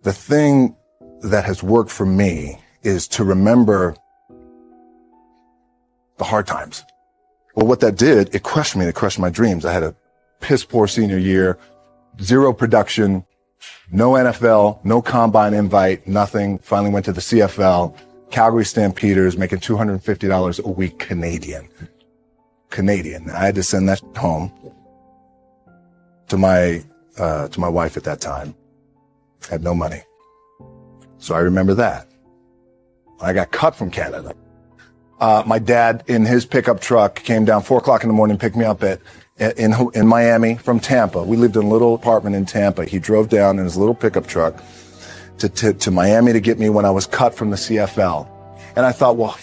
The thing that has worked for me is to remember the hard times. Well, what that did, it crushed me. It crushed my dreams. I had a piss poor senior year, zero production, no NFL, no combine invite, nothing. Finally went to the CFL, Calgary Stampeders, making $250 a week Canadian. I had to send that home to my wife at that time. Had no money. So I remember that. I got cut from Canada. My dad in his pickup truck came down 4:00 in the morning, picked me up in Miami from Tampa. We lived in a little apartment in Tampa. He drove down in his little pickup truck to Miami to get me when I was cut from the CFL. And I thought, well,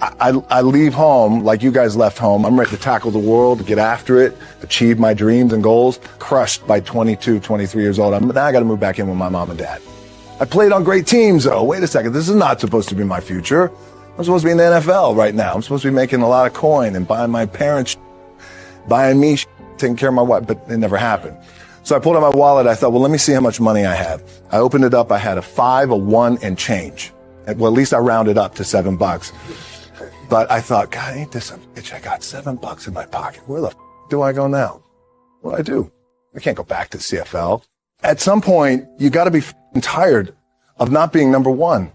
I leave home like you guys left home. I'm ready to tackle the world, get after it, achieve my dreams and goals. Crushed by 22, 23 years old. Now I got to move back in with my mom and dad. I played on great teams, though. Wait a second. This is not supposed to be my future. I'm supposed to be in the NFL right now. I'm supposed to be making a lot of coin and buying my parents, buying me, taking care of my wife, but it never happened. So I pulled out my wallet. I thought, well, let me see how much money I have. I opened it up. I had a 5, a 1, and change. Well, at least I rounded up to $7. But I thought, God, ain't this a bitch? I got $7 in my pocket. Where the do I go now? What do I do? I can't go back to the CFL. At some point, you got to be tired of not being number one.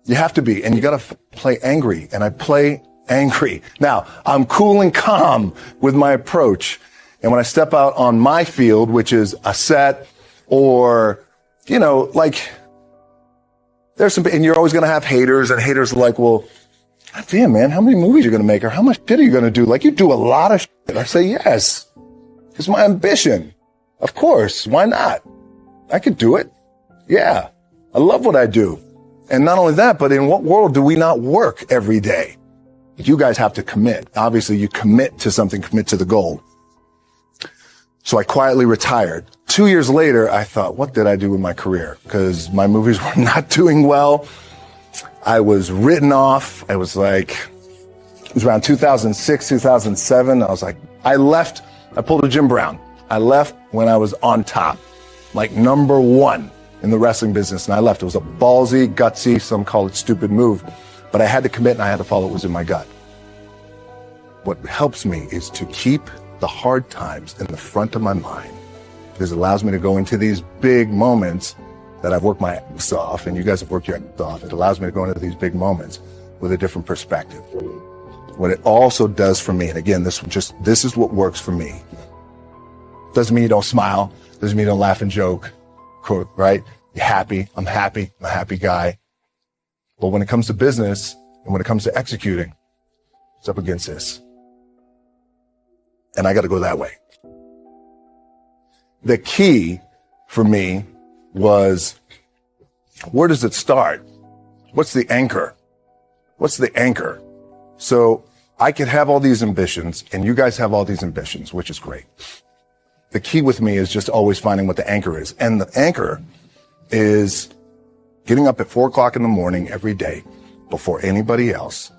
You have to be, and you got to play angry, and I play angry. Now, I'm cool and calm with my approach, and when I step out on my field, which is a set, or, you know, like, there's some, and you're always going to have haters, and haters are like, well, damn, man, how many movies are you going to make, or how much shit are you going to do? Like, you do a lot of shit. I say, yes, it's my ambition. Of course, why not? I could do it. Yeah, I love what I do. And not only that, but in what world do we not work every day? You guys have to commit. Obviously, you commit to something, commit to the goal. So I quietly retired. 2 years later, I thought, what did I do with my career? Because my movies were not doing well. I was written off. It was around 2006, 2007. I was like, I pulled a Jim Brown. I left when I was on top, like number one in the wrestling business, and I left. It was a ballsy, gutsy, some call it stupid move, but I had to commit and I had to follow what was in my gut. What helps me is to keep the hard times in the front of my mind, because it allows me to go into these big moments that I've worked my ass off, and you guys have worked your ass off. It allows me to go into these big moments with a different perspective. What it also does for me, and again, this is what works for me. Doesn't mean you don't smile, doesn't mean you don't laugh and joke, right? You're happy, I'm a happy guy. But when it comes to business, and when it comes to executing, it's up against this. And I got to go that way. The key for me was, where does it start? What's the anchor? So I could have all these ambitions, and you guys have all these ambitions, which is great. The key with me is just always finding what the anchor is. And the anchor is getting up at 4:00 in the morning every day before anybody else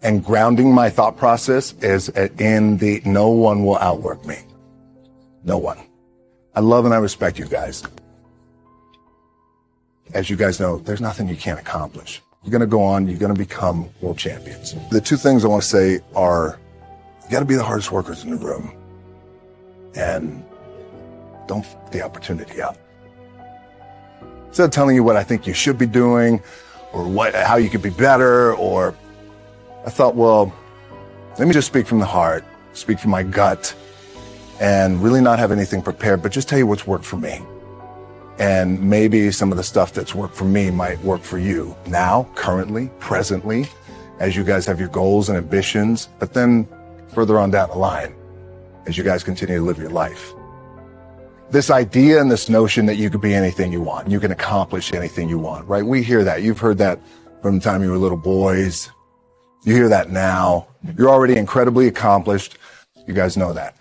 and grounding my thought process is in the no one will outwork me. No one. I love and I respect you guys. As you guys know, there's nothing you can't accomplish. You're going to go on, you're going to become world champions. The two things I want to say are, you got to be the hardest workers in the room. And don't f the opportunity up. Instead of telling you what I think you should be doing, or how you could be better, or I thought, well, let me just speak from the heart, speak from my gut, and really not have anything prepared, but just tell you what's worked for me. And maybe some of the stuff that's worked for me might work for you now, currently, presently, as you guys have your goals and ambitions, but then further on down the line, as you guys continue to live your life. This idea and this notion that you could be anything you want, you can accomplish anything you want, right? We hear that. You've heard that from the time you were little boys. You hear that now. You're already incredibly accomplished. You guys know that.